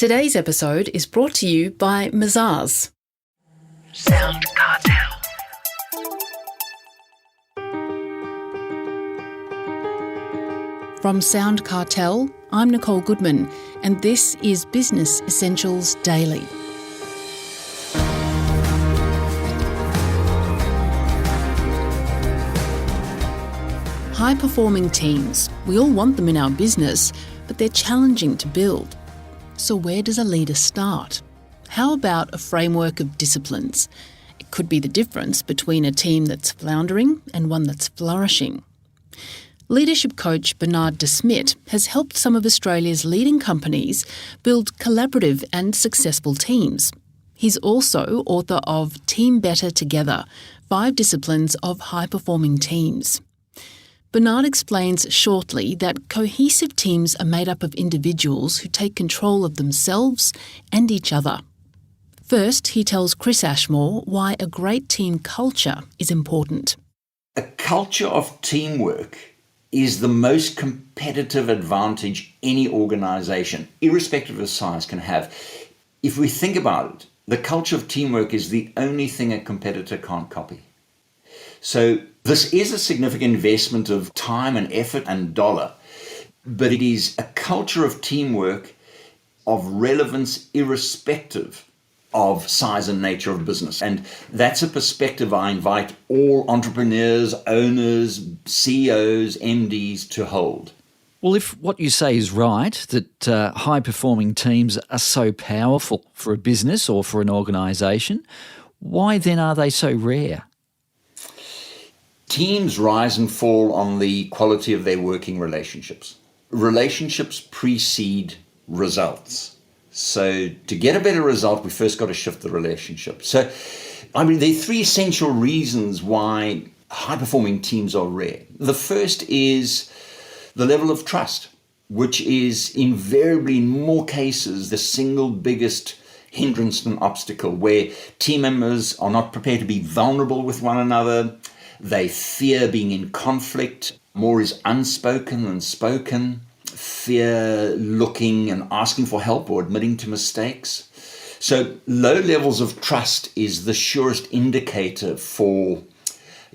Today's episode is brought to you by Mazars. SoundCartel. From SoundCartel, I'm Nicole Goodman, and this is Business Essentials Daily. High-performing teams. We all want them in our business, but they're challenging to build. So where does a leader start? How about a framework of disciplines? It could be the difference between a team that's floundering and one that's flourishing. Leadership coach Bernard Desmidt has helped some of Australia's leading companies build collaborative and successful teams. He's also author of Team Better Together, 5 Disciplines of High-Performing Teams. Bernard explains shortly that cohesive teams are made up of individuals who take control of themselves and each other. First, he tells Chris Ashmore why a great team culture is important. A culture of teamwork is the most competitive advantage any organisation, irrespective of size, can have. If we think about it, the culture of teamwork is the only thing a competitor can't copy. So this is a significant investment of time and effort and dollar, but it is a culture of teamwork of relevance irrespective of size and nature of business. And that's a perspective I invite all entrepreneurs, owners, CEOs, MDs to hold. Well, if what you say is right, that high-performing teams are so powerful for a business or for an organisation, why then are they so rare? Teams rise and fall on the quality of their working relationships. Relationships precede results. So to get a better result, we first got to shift the relationship. So, there are 3 essential reasons why high-performing teams are rare. The first is the level of trust, which is invariably, in more cases, the single biggest hindrance and obstacle, where team members are not prepared to be vulnerable with one another. They fear being in conflict. More is unspoken than spoken. Fear looking and asking for help or admitting to mistakes. So low levels of trust is the surest indicator for,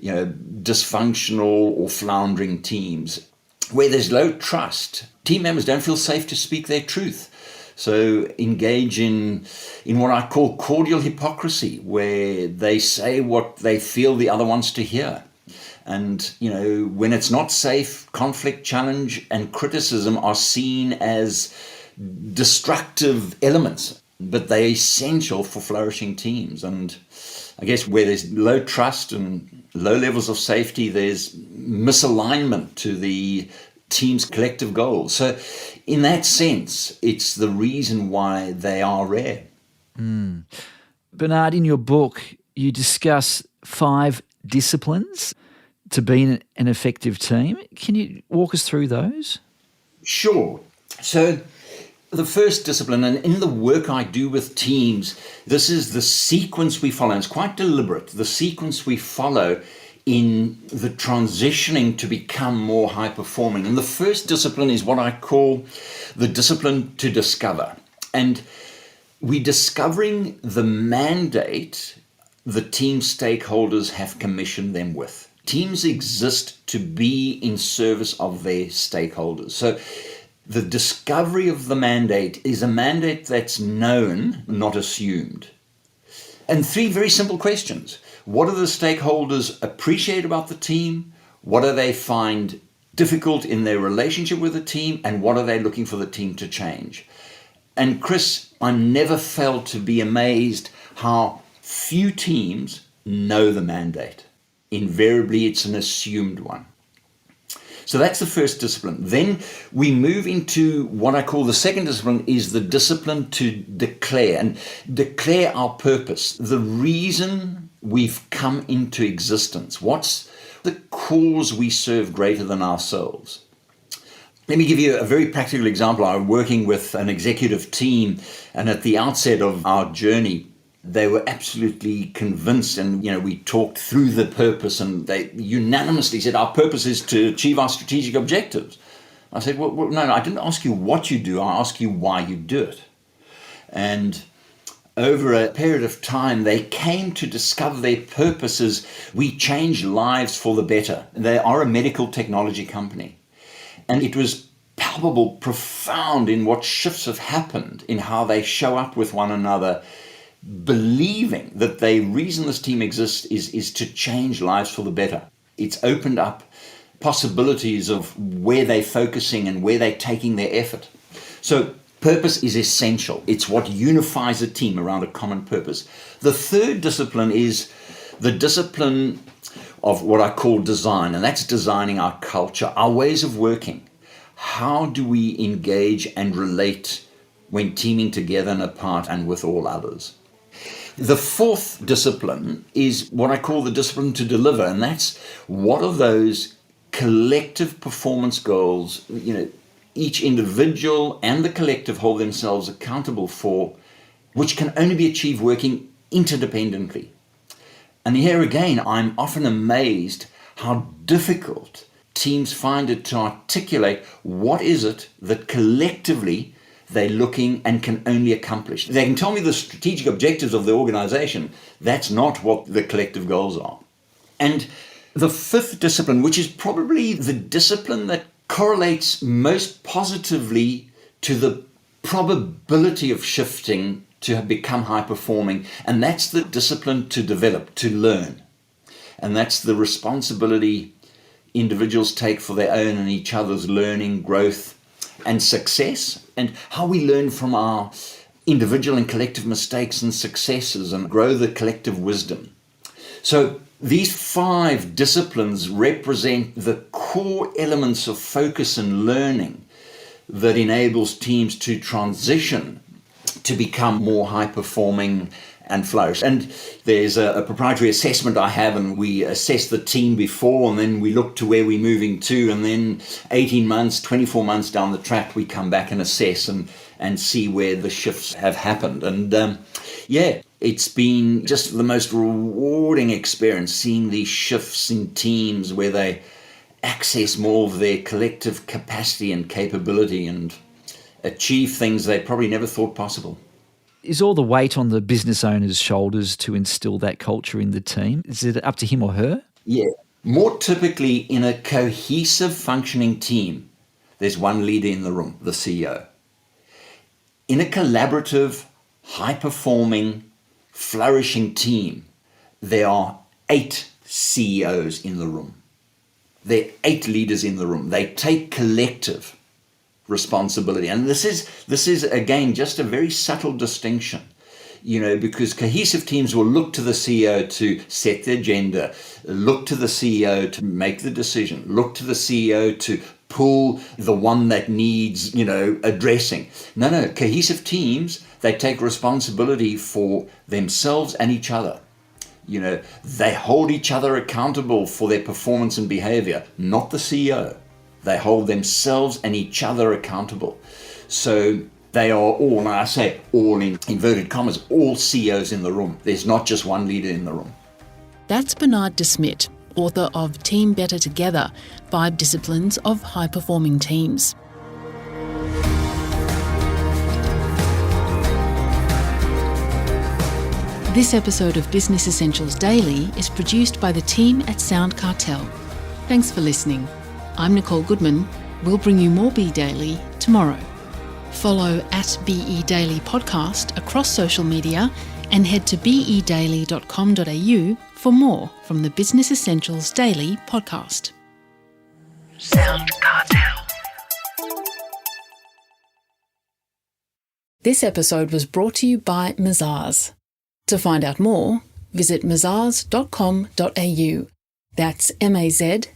dysfunctional or floundering teams. Where there's low trust, team members don't feel safe to speak their truth. So engage in what I call cordial hypocrisy, where they say what they feel the other wants to hear. And, when it's not safe, conflict, challenge, and criticism are seen as destructive elements, but they're essential for flourishing teams. And I guess where there's low trust and low levels of safety, there's misalignment to the team's collective goals. So in that sense, it's the reason why they are rare. Bernard, in your book, you discuss 5 disciplines to be an effective team. Can you walk us through those? Sure. So the first discipline, and in the work I do with teams, this is the sequence we follow. And it's quite deliberate, the sequence we follow in the transitioning to become more high-performing. And the first discipline is what I call the discipline to discover. And we're discovering the mandate the team stakeholders have commissioned them with. Teams exist to be in service of their stakeholders. So the discovery of the mandate is a mandate that's known, not assumed. And 3 very simple questions. What do the stakeholders appreciate about the team? What do they find difficult in their relationship with the team? And what are they looking for the team to change? And Chris, I'm never failed to be amazed how few teams know the mandate. Invariably, it's an assumed one. So that's the first discipline. Then we move into what I call the second discipline, is the discipline to declare, and declare our purpose, the reason we've come into existence. What's the cause we serve greater than ourselves? Let me give you a very practical example. I'm working with an executive team, and at the outset of our journey, they were absolutely convinced, and we talked through the purpose, and they unanimously said our purpose is to achieve our strategic objectives. I said, well, no, I didn't ask you what you do, I asked you why you do it. And over a period of time, they came to discover their purposes. We change lives for the better. They are a medical technology company. And it was palpable, profound in what shifts have happened in how they show up with one another, believing that the reason this team exists is to change lives for the better. It's opened up possibilities of where they're focusing and where they're taking their effort. So purpose is essential. It's what unifies a team around a common purpose. The third discipline is the discipline of what I call design, and that's designing our culture, our ways of working. How do we engage and relate when teaming together and apart and with all others? The fourth discipline is what I call the discipline to deliver, and that's what are those collective performance goals, each individual and the collective hold themselves accountable for, which can only be achieved working interdependently. And here again, I'm often amazed how difficult teams find it to articulate what is it that collectively they're looking and can only accomplish. They can tell me the strategic objectives of the organization. That's not what the collective goals are. And the fifth discipline, which is probably the discipline that correlates most positively to the probability of shifting to have become high performing, and that's the discipline to develop, to learn. And that's the responsibility individuals take for their own and each other's learning, growth, and success, and how we learn from our individual and collective mistakes and successes and grow the collective wisdom. So these 5 disciplines represent the core elements of focus and learning that enables teams to transition to become more high performing and flourish. And there's a proprietary assessment I have, and we assess the team before, and then we look to where we're moving to, and then 18 months, 24 months down the track, we come back and assess and see where the shifts have happened. And it's been just the most rewarding experience seeing these shifts in teams where they access more of their collective capacity and capability and achieve things they probably never thought possible. Is all the weight on the business owner's shoulders to instill that culture in the team? Is it up to him or her? Yeah. More typically, in a cohesive, functioning team, there's one leader in the room, the CEO. In a collaborative, high-performing, flourishing team, there are 8 CEOs in the room. There are 8 leaders in the room. They take collective responsibility. And this is again just a very subtle distinction, because cohesive teams will look to the CEO to set the agenda, look to the CEO to make the decision, look to the CEO to pull the one that needs, addressing. No, cohesive teams, they take responsibility for themselves and each other. They hold each other accountable for their performance and behavior, not the CEO. They hold themselves and each other accountable. So they are all, and I say all in inverted commas, all CEOs in the room. There's not just one leader in the room. That's Bernard Desmidt, author of Team Better Together, 5 Disciplines of High-Performing Teams. This episode of Business Essentials Daily is produced by the team at SoundCartel. Thanks for listening. I'm Nicole Goodman. We'll bring you more Be Daily tomorrow. Follow @BE Daily Podcast across social media and head to bedaily.com.au for more from the Business Essentials Daily podcast. SoundCartel. This episode was brought to you by Mazars. To find out more, visit mazars.com.au. That's mazars.com.au.